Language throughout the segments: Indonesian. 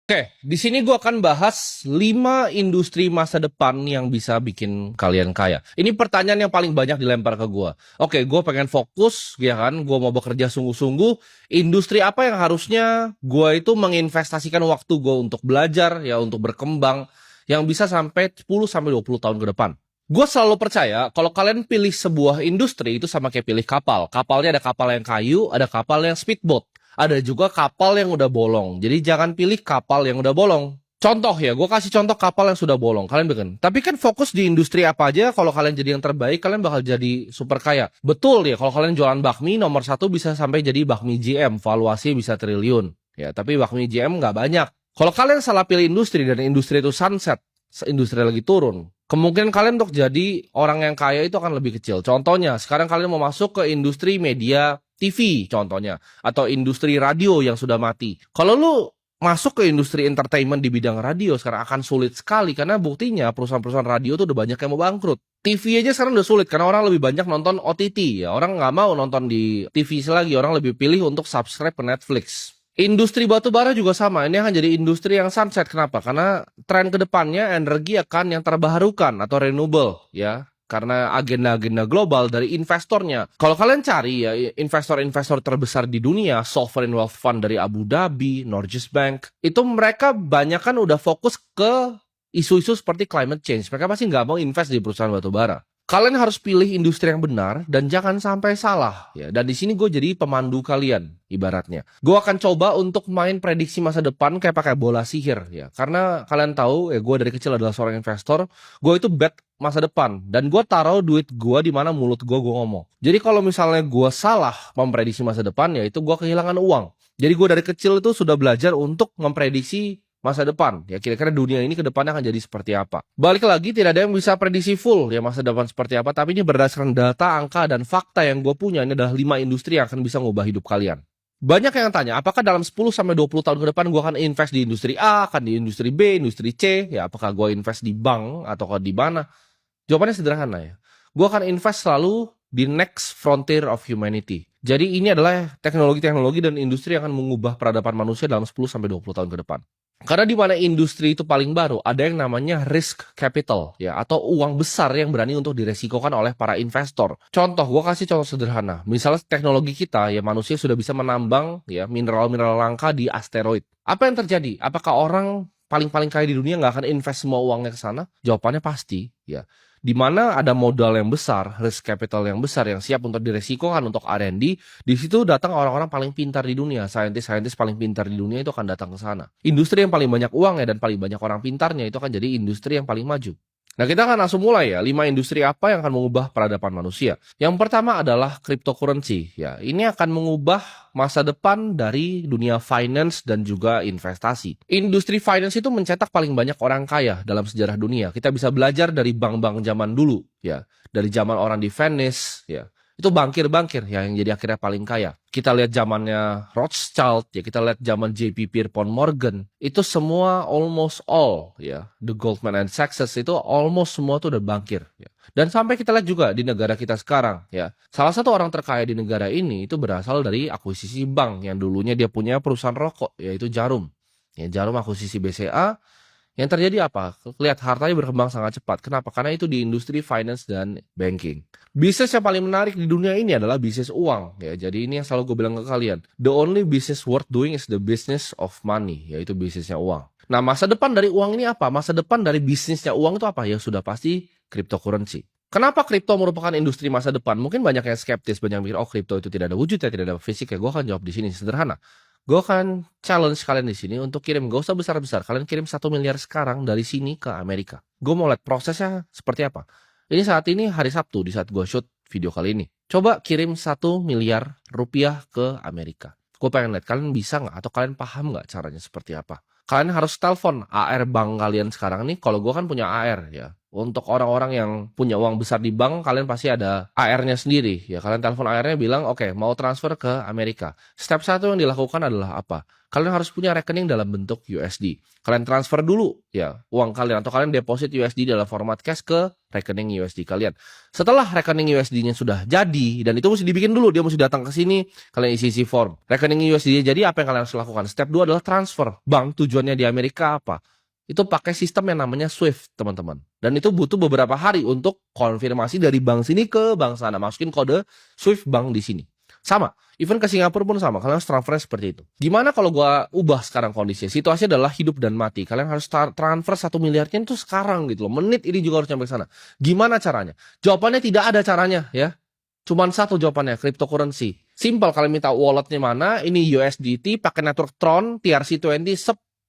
Oke, di sini gue akan bahas 5 industri masa depan yang bisa bikin kalian kaya. Ini pertanyaan yang paling banyak dilempar ke gue. Oke, gue pengen fokus, ya kan? Gue mau bekerja sungguh-sungguh. Industri apa yang harusnya gue itu menginvestasikan waktu gue untuk belajar, ya untuk berkembang, yang bisa sampai 10 sampai 20 tahun ke depan. Gue selalu percaya kalau kalian pilih sebuah industri itu sama kayak pilih kapal. Kapalnya ada kapal yang kayu, ada kapal yang speedboat. Ada juga kapal yang udah bolong. Jadi jangan pilih kapal yang udah bolong. Contoh ya, gue kasih contoh kapal yang sudah bolong. Kalian bikin. Tapi kan fokus di industri apa aja, kalau kalian jadi yang terbaik, kalian bakal jadi super kaya. Betul ya, kalau kalian jualan bakmi, nomor satu bisa sampai jadi bakmi GM, valuasi bisa triliun. Ya, tapi bakmi GM nggak banyak. Kalau kalian salah pilih industri dan industri itu sunset, industri lagi turun, kemungkinan kalian untuk jadi orang yang kaya itu akan lebih kecil. Contohnya, sekarang kalian mau masuk ke industri media TV contohnya, atau industri radio yang sudah mati. Kalau lu masuk ke industri entertainment di bidang radio sekarang akan sulit sekali karena buktinya perusahaan-perusahaan radio tuh udah banyak yang mau bangkrut. TV aja sekarang udah sulit karena orang lebih banyak nonton OTT ya. Orang nggak mau nonton di TV lagi, orang lebih pilih untuk subscribe ke Netflix. Industri batu bara juga sama, ini akan jadi industri yang sunset. Kenapa? Karena tren kedepannya energi akan yang terbarukan atau renewable ya. Karena agenda-agenda global dari investornya. Kalau kalian cari ya investor-investor terbesar di dunia, sovereign wealth fund dari Abu Dhabi, Norges Bank, itu mereka banyak kan udah fokus ke isu-isu seperti climate change. Mereka pasti nggak mau invest di perusahaan batu bara. Kalian harus pilih industri yang benar dan jangan sampai salah ya. Dan di sini gue jadi pemandu kalian ibaratnya. Gue akan coba untuk main prediksi masa depan kayak pakai bola sihir ya. Karena kalian tahu ya gue dari kecil adalah seorang investor, gue itu bet masa depan dan gue taruh duit gue di mana mulut gue ngomong. Jadi kalau misalnya gue salah memprediksi masa depan ya itu gue kehilangan uang. Jadi gue dari kecil itu sudah belajar untuk memprediksi masa depan. Ya kira-kira dunia ini ke depannya akan jadi seperti apa. Balik lagi tidak ada yang bisa prediksi full ya masa depan seperti apa, tapi ini berdasarkan data, angka, dan fakta yang gue punya. Ini adalah 5 industri yang akan bisa ngubah hidup kalian. Banyak yang tanya, apakah dalam 10 sampai 20 tahun ke depan gue akan invest di industri A, akan di industri B, industri C, ya apakah gue invest di bank atau di mana? Jawabannya sederhana ya. Gue akan invest selalu di next frontier of humanity. Jadi ini adalah teknologi-teknologi dan industri yang akan mengubah peradaban manusia dalam 10 sampai 20 tahun ke depan. Karena di mana industri itu paling baru, ada yang namanya risk capital, ya, atau uang besar yang berani untuk diresikokan oleh para investor. Contoh, gue kasih contoh sederhana. Misalnya teknologi kita, ya manusia sudah bisa menambang ya mineral-mineral langka di asteroid. Apa yang terjadi? Apakah orang paling kaya di dunia nggak akan invest semua uangnya ke sana? Jawabannya pasti, ya. Di mana ada modal yang besar, risk capital yang besar yang siap untuk diresikokan untuk R&D, di situ datang orang-orang paling pintar di dunia, saintis-saintis paling pintar di dunia itu akan datang ke sana. Industri yang paling banyak uangnya dan paling banyak orang pintarnya itu akan jadi industri yang paling maju. Nah, kita akan langsung mulai ya, 5 industri apa yang akan mengubah peradaban manusia. Yang pertama adalah cryptocurrency. Ya, ini akan mengubah masa depan dari dunia finance dan juga investasi. Industri finance itu mencetak paling banyak orang kaya dalam sejarah dunia. Kita bisa belajar dari bank-bank zaman dulu, ya. Dari zaman orang di Venice, ya. Itu bankir-bankir ya, yang jadi akhirnya paling kaya. Kita lihat zamannya Rothschild, ya kita lihat zaman JP Pierpont Morgan, itu semua almost all ya, the Goldman and Sachs itu almost semua tuh udah bankir ya. Dan sampai kita lihat juga di negara kita sekarang ya, salah satu orang terkaya di negara ini itu berasal dari akuisisi bank yang dulunya dia punya perusahaan rokok yaitu Jarum. Ya, Jarum akuisisi BCA. Yang terjadi apa? Lihat hartanya berkembang sangat cepat. Kenapa? Karena itu di industri finance dan banking. Bisnis yang paling menarik di dunia ini adalah bisnis uang. Ya, jadi ini yang selalu gue bilang ke kalian. The only business worth doing is the business of money, yaitu bisnisnya uang. Nah, masa depan dari uang ini apa? Masa depan dari bisnisnya uang itu apa? Ya sudah pasti cryptocurrency. Kenapa kripto merupakan industri masa depan? Mungkin banyak yang skeptis, banyak yang mikir, oh kripto itu tidak ada wujud ya, tidak ada fisik ya. Gue akan jawab di sini sederhana. Gue akan challenge kalian di sini untuk kirim, gak usah besar-besar. Kalian kirim 1 miliar sekarang dari sini ke Amerika. Gue mau lihat prosesnya seperti apa. Ini saat ini hari Sabtu di saat gue shoot video kali ini. Coba kirim 1 miliar rupiah ke Amerika. Gue pengen lihat kalian bisa nggak atau kalian paham nggak caranya seperti apa. Kalian harus telepon AR bank kalian sekarang nih. Kalau gue kan punya AR ya. Untuk orang-orang yang punya uang besar di bank, kalian pasti ada AR-nya sendiri. Ya, kalian telepon AR-nya bilang, oke, mau transfer ke Amerika. Step 1 yang dilakukan adalah apa? kalian harus punya rekening dalam bentuk USD. Kalian transfer dulu ya uang kalian atau kalian deposit USD dalam format cash ke rekening USD kalian. Setelah rekening USD-nya sudah jadi, dan itu mesti dibikin dulu, dia mesti datang ke sini, kalian isi form. Rekening USD jadi, apa yang kalian harus lakukan? Step 2 adalah transfer. Bank tujuannya di Amerika apa? Itu pakai sistem yang namanya SWIFT, teman-teman. Dan itu butuh beberapa hari untuk konfirmasi dari bank sini ke bank sana. Masukin kode SWIFT bank di sini. Sama, even ke Singapura pun sama, kalian harus transfer seperti itu. Gimana kalau gua ubah sekarang kondisinya? Situasinya adalah hidup dan mati. Kalian harus transfer 1 miliarnya itu sekarang gitu loh. Menit ini juga harus sampai sana. Gimana caranya? Jawabannya tidak ada caranya ya. Cuman satu jawabannya, cryptocurrency. Simple, kalian minta walletnya mana, ini USDT, pakai network Tron, TRC20,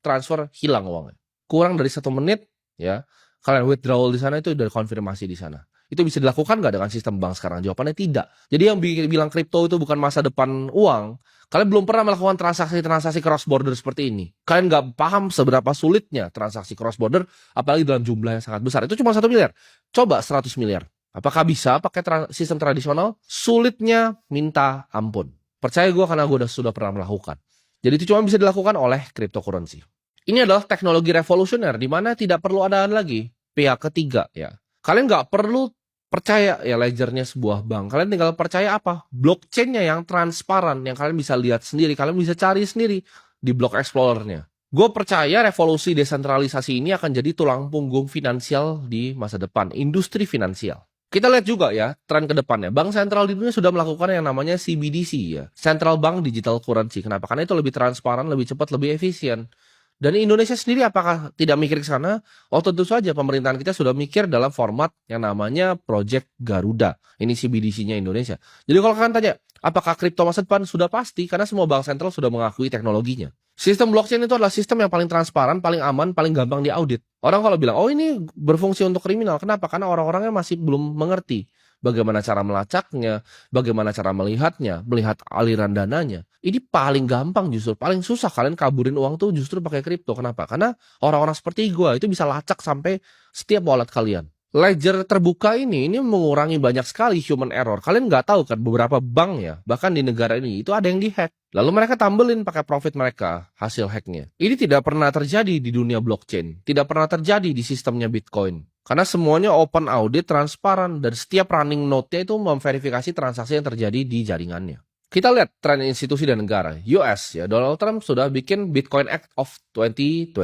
transfer, hilang uangnya. Kurang dari 1 menit ya, kalian withdrawal di sana itu udah konfirmasi di sana. Itu bisa dilakukan nggak dengan sistem bank sekarang? Jawabannya tidak. Jadi yang bilang kripto itu bukan masa depan uang, kalian belum pernah melakukan transaksi-transaksi cross border seperti ini. Kalian nggak paham seberapa sulitnya transaksi cross border, apalagi dalam jumlah yang sangat besar. Itu cuma 1 miliar. Coba 100 miliar. Apakah bisa pakai sistem tradisional? Sulitnya minta ampun. Percaya gue karena gue sudah pernah melakukan. Jadi itu cuma bisa dilakukan oleh cryptocurrency. Ini adalah teknologi revolusioner di mana tidak perlu adaan lagi pihak ketiga ya. Kalian nggak perlu percaya ya ledgernya sebuah bank. Kalian tinggal percaya apa? Blockchain-nya yang transparan, yang kalian bisa lihat sendiri, kalian bisa cari sendiri di Block Explorer-nya. Gue percaya revolusi desentralisasi ini akan jadi tulang punggung finansial di masa depan, industri finansial. Kita lihat juga ya, tren ke depannya. Bank sentral di dunia sudah melakukan yang namanya CBDC ya, Central Bank Digital Currency. Kenapa? Karena itu lebih transparan, lebih cepat, lebih efisien. Dan Indonesia sendiri apakah tidak mikir ke sana? Oh tentu saja, pemerintahan kita sudah mikir dalam format yang namanya Project Garuda. Ini CBDC-nya Indonesia. Jadi kalau kalian tanya, apakah kripto masa depan? Sudah pasti, karena semua bank sentral sudah mengakui teknologinya. Sistem blockchain itu adalah sistem yang paling transparan, paling aman, paling gampang diaudit. Orang kalau bilang, oh ini berfungsi untuk kriminal. Kenapa? Karena orang-orangnya masih belum mengerti bagaimana cara melacaknya, bagaimana cara melihatnya, melihat aliran dananya. Ini paling gampang justru, paling susah kalian kaburin uang tuh justru pakai kripto. Kenapa? Karena orang-orang seperti gue itu bisa lacak sampai setiap wallet kalian. Ledger terbuka ini mengurangi banyak sekali human error. Kalian nggak tahu kan beberapa bank ya, bahkan di negara ini itu ada yang dihack. Lalu mereka tambelin pakai profit mereka hasil hacknya. Ini tidak pernah terjadi di dunia blockchain, tidak pernah terjadi di sistemnya Bitcoin. Karena semuanya open audit, transparan, dan setiap running node-nya itu memverifikasi transaksi yang terjadi di jaringannya. Kita lihat tren institusi dan negara. US ya, Donald Trump sudah bikin Bitcoin Act of 2024.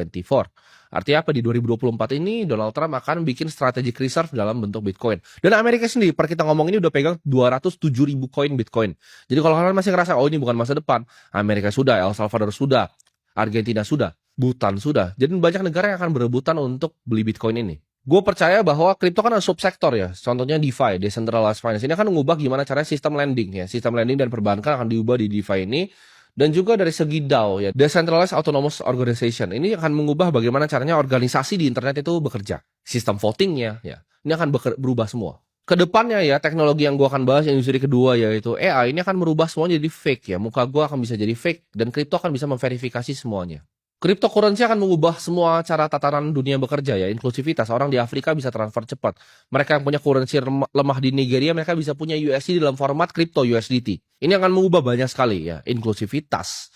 Artinya apa? Di 2024 ini Donald Trump akan bikin strategic reserve dalam bentuk Bitcoin. Dan Amerika sendiri, per kita ngomong ini udah pegang 207.000 koin Bitcoin. Jadi kalau kalian masih ngerasa, oh ini bukan masa depan, Amerika sudah, El Salvador sudah, Argentina sudah, Bhutan sudah. Jadi banyak negara yang akan berebutan untuk beli Bitcoin ini. Gue percaya bahwa kripto kan ada subsektor ya. Contohnya DeFi, Decentralized Finance. Ini akan mengubah gimana caranya sistem lending ya. Sistem lending dan perbankan akan diubah di DeFi ini. Dan juga dari segi DAO ya, Decentralized Autonomous Organization. Ini akan mengubah bagaimana caranya organisasi di internet itu bekerja. Sistem votingnya ya. Ini akan berubah semua. Kedepannya ya, teknologi yang gue akan bahas industri kedua yaitu AI. Ini akan merubah semuanya jadi fake ya. Muka gue akan bisa jadi fake. Dan kripto akan bisa memverifikasi semuanya. Cryptocurrency akan mengubah semua cara tatanan dunia bekerja ya, inklusivitas. Orang di Afrika bisa transfer cepat. Mereka yang punya currency lemah di Nigeria, mereka bisa punya USD dalam format crypto USDT. Ini akan mengubah banyak sekali ya, inklusivitas,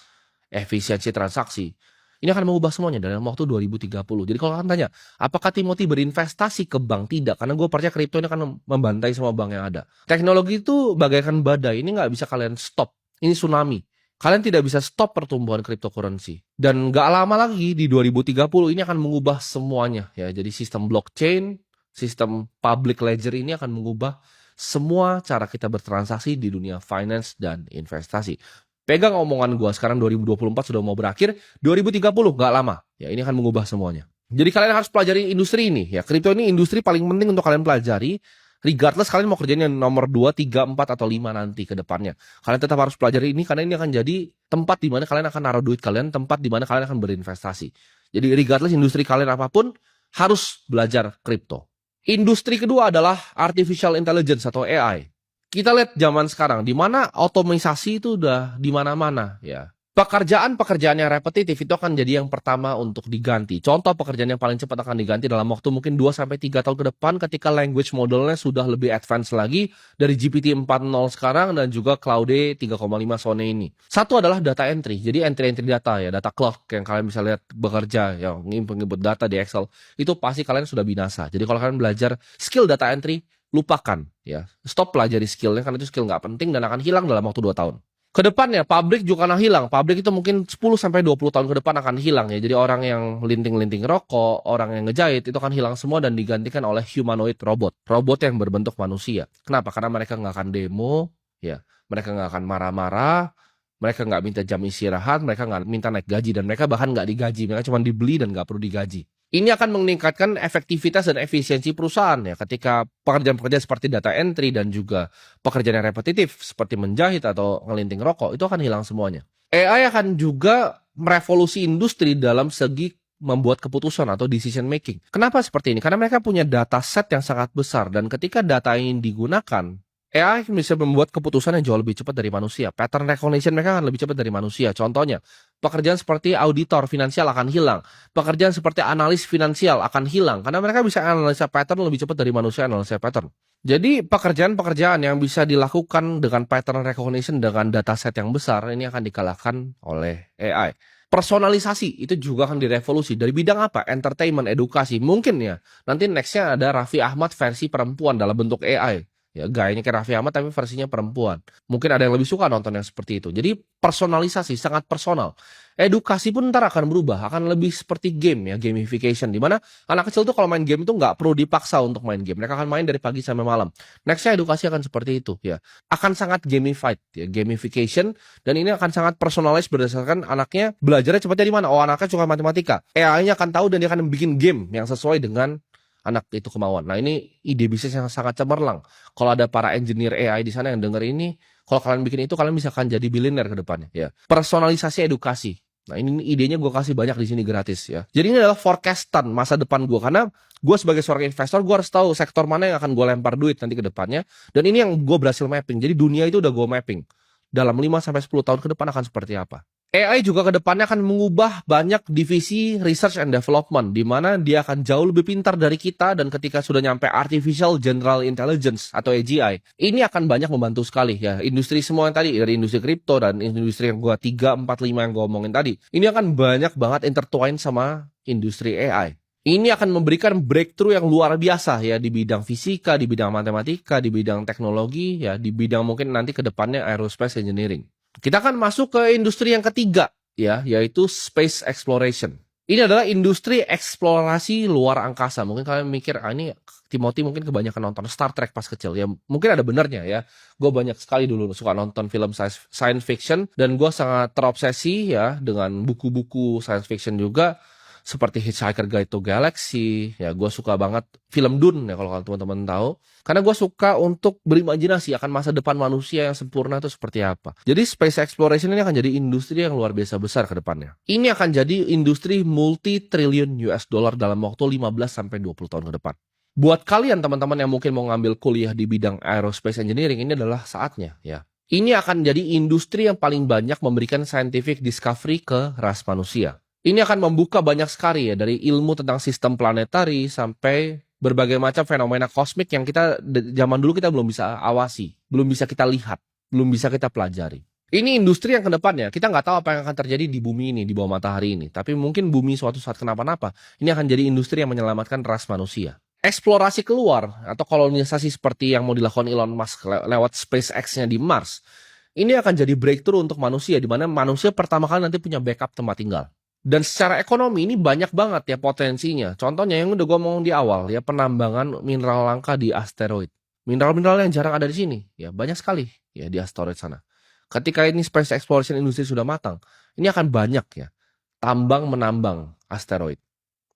efisiensi transaksi. Ini akan mengubah semuanya dalam waktu 2030. Jadi kalau kalian tanya, apakah Timothy berinvestasi ke bank? Tidak, karena gue percaya kripto ini akan membantai semua bank yang ada. Teknologi itu bagaikan badai, ini nggak bisa kalian stop. Ini tsunami. Kalian tidak bisa stop pertumbuhan cryptocurrency. Dan gak lama lagi di 2030 ini akan mengubah semuanya ya. Jadi sistem blockchain, sistem public ledger ini akan mengubah semua cara kita bertransaksi di dunia finance dan investasi. Pegang omongan gua, sekarang 2024 sudah mau berakhir, 2030 gak lama. Ya ini akan mengubah semuanya. Jadi kalian harus pelajari industri ini ya. Kripto ini industri paling penting untuk kalian pelajari. Regardless kalian mau kerjain yang nomor 2, 3, 4, atau 5 nanti ke depannya. Kalian tetap harus pelajari ini karena ini akan jadi tempat di mana kalian akan naruh duit kalian, tempat di mana kalian akan berinvestasi. Jadi regardless industri kalian apapun, harus belajar kripto. Industri kedua adalah artificial intelligence atau AI. Kita lihat zaman sekarang, di mana otomatisasi itu udah di mana-mana ya. Pekerjaan-pekerjaan yang repetitif itu akan jadi yang pertama untuk diganti. Contoh pekerjaan yang paling cepat akan diganti dalam waktu mungkin 2 sampai 3 tahun ke depan ketika language modelnya sudah lebih advance lagi dari GPT 4.0 sekarang dan juga Claude 3,5 Sone ini. Satu adalah data entry. Jadi entry-entry data ya, data clerk yang kalian bisa lihat bekerja yang input data di Excel itu pasti kalian sudah binasa. Jadi kalau kalian belajar skill data entry, lupakan ya. Stop pelajari skillnya karena itu skill nggak penting dan akan hilang dalam waktu 2 tahun. Kedepannya pabrik juga akan hilang. Pabrik itu mungkin 10 sampai 20 tahun ke depan akan hilang ya. Jadi orang yang linting-linting rokok, orang yang ngejahit itu akan hilang semua dan digantikan oleh humanoid robot. Robot yang berbentuk manusia. Kenapa? Karena mereka nggak akan demo, ya. Mereka nggak akan marah-marah, mereka nggak minta jam istirahat, mereka nggak minta naik gaji dan mereka bahkan nggak digaji. Mereka cuma dibeli dan nggak perlu digaji. Ini akan meningkatkan efektivitas dan efisiensi perusahaan ya ketika pekerjaan-pekerjaan seperti data entry dan juga pekerjaan yang repetitif seperti menjahit atau ngelinting rokok itu akan hilang semuanya. AI akan juga merevolusi industri dalam segi membuat keputusan atau decision making. Kenapa seperti ini? Karena mereka punya data set yang sangat besar dan ketika data ini digunakan, AI bisa membuat keputusan yang jauh lebih cepat dari manusia. Pattern recognition mereka akan lebih cepat dari manusia. Contohnya, pekerjaan seperti auditor finansial akan hilang. Pekerjaan seperti analis finansial akan hilang. Karena mereka bisa analisa pattern lebih cepat dari manusia analisa pattern. Jadi, pekerjaan-pekerjaan yang bisa dilakukan dengan pattern recognition dengan dataset yang besar, ini akan dikalahkan oleh AI. Personalisasi itu juga akan direvolusi. Dari bidang apa? Entertainment, edukasi. Mungkin ya, nanti nextnya ada Raffi Ahmad versi perempuan dalam bentuk AI. Ya, gayanya kayak Raffi Ahmad tapi versinya perempuan. Mungkin ada yang lebih suka nonton yang seperti itu. Jadi personalisasi, sangat personal. Edukasi pun ntar akan berubah, akan lebih seperti game ya, gamification. Dimana anak kecil tuh kalau main game itu nggak perlu dipaksa untuk main game. Mereka akan main dari pagi sampai malam. Nextnya edukasi akan seperti itu ya. Akan sangat gamified ya, gamification. Dan ini akan sangat personalized berdasarkan anaknya belajarnya cepatnya di mana. Oh, anaknya suka matematika. AI-nya akan tahu dan dia akan bikin game yang sesuai dengan anak itu kemauan. Nah ini ide bisnis yang sangat cemerlang. Kalau ada para engineer AI di sana yang denger ini, kalau kalian bikin itu kalian bisa akan jadi billionaire ke depannya. Ya. Personalisasi edukasi. Nah ini idenya gue kasih banyak di sini gratis ya. Jadi ini adalah forecastan masa depan gue karena gue sebagai seorang investor gue harus tahu sektor mana yang akan gue lempar duit nanti ke depannya. Dan ini yang gue berhasil mapping. Jadi dunia itu udah gue mapping. Dalam 5 sampai 10 tahun ke depan akan seperti apa. AI juga ke depannya akan mengubah banyak divisi research and development di mana dia akan jauh lebih pintar dari kita dan ketika sudah nyampe artificial general intelligence atau AGI, ini akan banyak membantu sekali ya. Industri semua yang tadi dari industri kripto dan industri yang gua 3, 4, 5 yang gua omongin tadi, ini akan banyak banget intertwine sama industri AI. Ini akan memberikan breakthrough yang luar biasa ya di bidang fisika, di bidang matematika, di bidang teknologi ya, di bidang mungkin nanti ke depannya aerospace engineering. Kita akan masuk ke industri yang ketiga, ya, yaitu space exploration. Ini adalah industri eksplorasi luar angkasa. Mungkin kalian mikir, ini Timothy mungkin kebanyakan nonton Star Trek pas kecil. Ya, mungkin ada benernya ya. Gue banyak sekali dulu suka nonton film science fiction. Dan gue sangat terobsesi ya dengan buku-buku science fiction juga. Seperti Hitchhiker Guide to Galaxy, ya gue suka banget film Dune ya kalau teman-teman tahu. Karena gue suka untuk berimajinasi akan masa depan manusia yang sempurna itu seperti apa. Jadi space exploration ini akan jadi industri yang luar biasa besar ke depannya. Ini akan jadi industri multi-trillion US dollar dalam waktu 15 sampai 20 tahun ke depan. Buat kalian teman-teman yang mungkin mau ngambil kuliah di bidang aerospace engineering, ini adalah saatnya ya. Ini akan jadi industri yang paling banyak memberikan scientific discovery ke ras manusia. Ini akan membuka banyak sekali ya dari ilmu tentang sistem planetari sampai berbagai macam fenomena kosmik yang kita zaman dulu kita belum bisa awasi, belum bisa kita lihat, belum bisa kita pelajari. Ini industri yang kedepannya kita nggak tahu apa yang akan terjadi di bumi ini, di bawah matahari ini. Tapi mungkin bumi suatu saat kenapa-napa, ini akan jadi industri yang menyelamatkan ras manusia. Eksplorasi keluar atau kolonisasi seperti yang mau dilakukan Elon Musk lewat SpaceX-nya di Mars, ini akan jadi breakthrough untuk manusia, di mana manusia pertama kali nanti punya backup tempat tinggal. Dan secara ekonomi ini banyak banget ya potensinya. Contohnya yang udah gue ngomong di awal ya, penambangan mineral langka di asteroid. Mineral-mineral yang jarang ada di sini ya, banyak sekali ya di asteroid sana. Ketika ini space exploration industry sudah matang, ini akan banyak ya tambang menambang asteroid.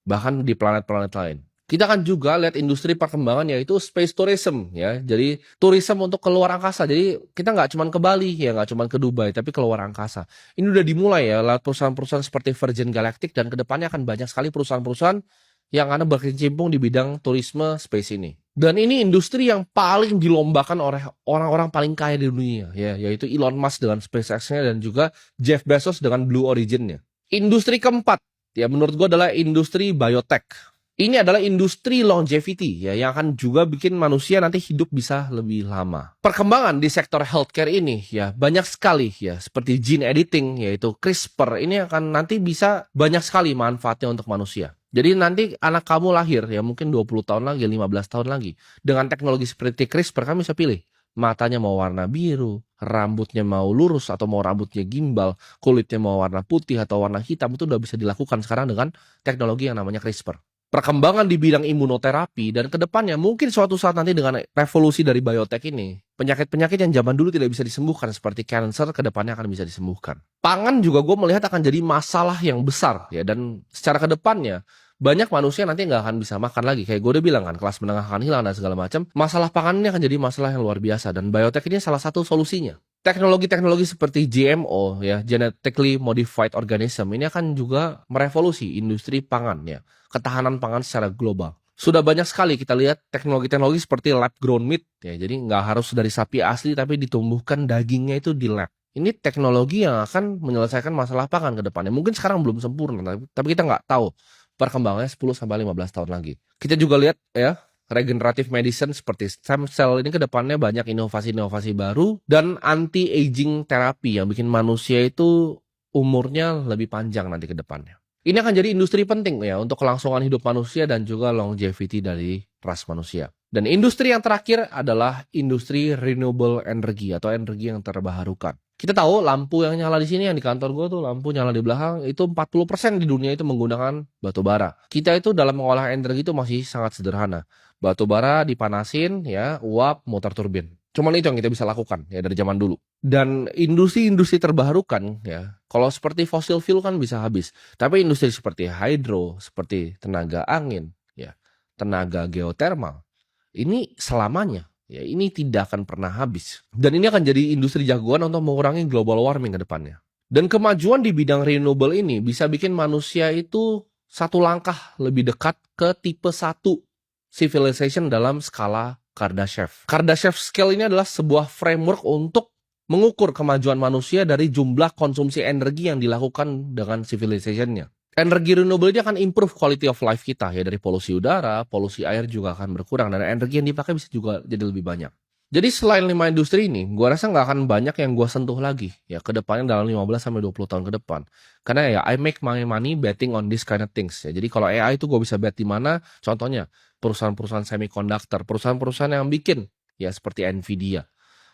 Bahkan di planet-planet lain. Kita akan juga lihat industri perkembangan yaitu space tourism ya. Jadi tourism untuk keluar angkasa. Jadi kita nggak cuma ke Bali ya, nggak cuma ke Dubai, tapi keluar angkasa. Ini udah dimulai ya lewat perusahaan-perusahaan seperti Virgin Galactic dan kedepannya akan banyak sekali perusahaan-perusahaan yang akan berkecimpung di bidang turisme space ini. Dan ini industri yang paling dilombakan oleh orang-orang paling kaya di dunia, ya, yaitu Elon Musk dengan SpaceX-nya dan juga Jeff Bezos dengan Blue Origin-nya. Industri keempat, ya menurut gue adalah industri biotech. Ini adalah industri longevity, ya, yang akan juga bikin manusia nanti hidup bisa lebih lama. Perkembangan di sektor healthcare ini, ya, banyak sekali, ya, seperti gene editing, yaitu CRISPR, ini akan nanti bisa banyak sekali manfaatnya untuk manusia. Jadi nanti anak kamu lahir, ya mungkin 20 tahun lagi, 15 tahun lagi, dengan teknologi seperti CRISPR, kamu bisa pilih. Matanya mau warna biru, rambutnya mau lurus atau mau rambutnya gimbal, kulitnya mau warna putih atau warna hitam, itu udah bisa dilakukan sekarang dengan teknologi yang namanya CRISPR. Perkembangan di bidang imunoterapi dan kedepannya mungkin suatu saat nanti dengan revolusi dari biotech ini, penyakit-penyakit yang zaman dulu tidak bisa disembuhkan seperti cancer kedepannya akan bisa disembuhkan. Pangan juga gue melihat akan jadi masalah yang besar, ya, dan secara kedepannya banyak manusia nanti nggak akan bisa makan lagi. Kayak gue udah bilang kan, kelas menengah akan hilang dan segala macam. Masalah pangan ini akan jadi masalah yang luar biasa dan biotech ini salah satu solusinya. Teknologi-teknologi seperti GMO, ya, genetically modified organism, ini akan juga merevolusi industri pangan, ya, ketahanan pangan secara global. Sudah banyak sekali kita lihat teknologi-teknologi seperti lab grown meat, ya, jadi nggak harus dari sapi asli tapi ditumbuhkan dagingnya itu di lab. Ini teknologi yang akan menyelesaikan masalah pangan ke depannya. Mungkin sekarang belum sempurna, tapi kita nggak tahu perkembangannya 10-15 tahun lagi. Kita juga lihat, ya, regenerative medicine seperti stem cell ini ke depannya banyak inovasi-inovasi baru dan anti-aging terapi yang bikin manusia itu umurnya lebih panjang nanti ke depannya. Ini akan jadi industri penting, ya, untuk kelangsungan hidup manusia dan juga longevity dari ras manusia. Dan industri yang terakhir adalah industri renewable energy atau energi yang terbarukan. Kita tahu lampu yang nyala di sini, yang di kantor gue tuh lampu nyala di belakang, itu 40% di dunia itu menggunakan batu bara. Kita itu dalam mengolah energi itu masih sangat sederhana. Batu bara dipanasin, ya, uap, muter turbin. Cuman itu yang kita bisa lakukan, ya, dari zaman dulu. Dan industri-industri terbarukan, ya, kalau seperti fossil fuel kan bisa habis. Tapi industri seperti hydro, seperti tenaga angin, ya, tenaga geothermal, ini selamanya. Ya, ini tidak akan pernah habis. Dan ini akan jadi industri jagoan untuk mengurangi global warming ke depannya. Dan kemajuan di bidang renewable ini bisa bikin manusia itu satu langkah lebih dekat ke tipe 1 civilization dalam skala Kardashev. Kardashev scale ini adalah sebuah framework untuk mengukur kemajuan manusia dari jumlah konsumsi energi yang dilakukan dengan civilization-nya. Energi renewable ini akan improve quality of life kita, ya, dari polusi udara, polusi air juga akan berkurang dan energi yang dipakai bisa juga jadi lebih banyak. Jadi selain 5 industri ini, gua rasa nggak akan banyak yang gua sentuh lagi, ya, ke depannya dalam 15-20 tahun ke depan. Karena, ya, I make my money betting on this kind of things, ya. Jadi kalau AI itu gua bisa bet di mana, contohnya perusahaan-perusahaan semiconductor, perusahaan-perusahaan yang bikin, ya, seperti Nvidia.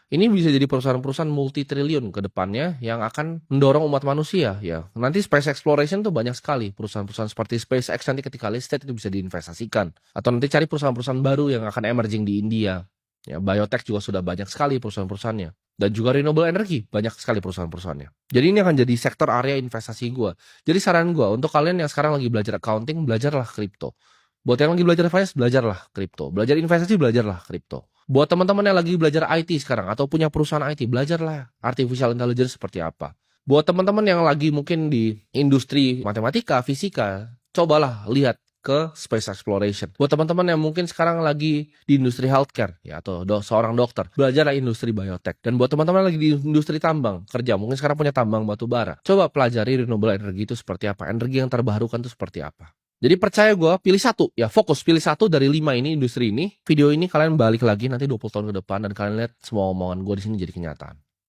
Ini bisa jadi perusahaan-perusahaan multi-triliun ke depannya yang akan mendorong umat manusia, ya. Nanti space exploration tuh banyak sekali. Perusahaan-perusahaan seperti SpaceX nanti ketika listed itu bisa diinvestasikan. Atau nanti cari perusahaan-perusahaan baru yang akan emerging di India. Ya, biotech juga sudah banyak sekali perusahaan-perusahaannya. Dan juga renewable energy, banyak sekali perusahaan-perusahaannya. Jadi ini akan jadi sektor area investasi gue. Jadi saran gue, untuk kalian yang sekarang lagi belajar accounting, belajarlah kripto. Buat yang lagi belajar finance, belajarlah kripto. Belajar investasi, belajarlah kripto. Buat teman-teman yang lagi belajar IT sekarang atau punya perusahaan IT, belajarlah artificial intelligence seperti apa. Buat teman-teman yang lagi mungkin di industri matematika, fisika, cobalah lihat ke space exploration. Buat teman-teman yang mungkin sekarang lagi di industri healthcare, ya, atau seorang dokter, belajarlah industri biotech. Dan buat teman-teman lagi di industri tambang, kerja, mungkin sekarang punya tambang batu bara, coba pelajari renewable energy itu seperti apa, energi yang terbarukan itu seperti apa. Jadi percaya gue, pilih satu, ya, fokus pilih satu dari 5 ini, industri ini. Video ini kalian balik lagi nanti 20 tahun ke depan dan kalian lihat semua omongan gue di sini jadi kenyataan.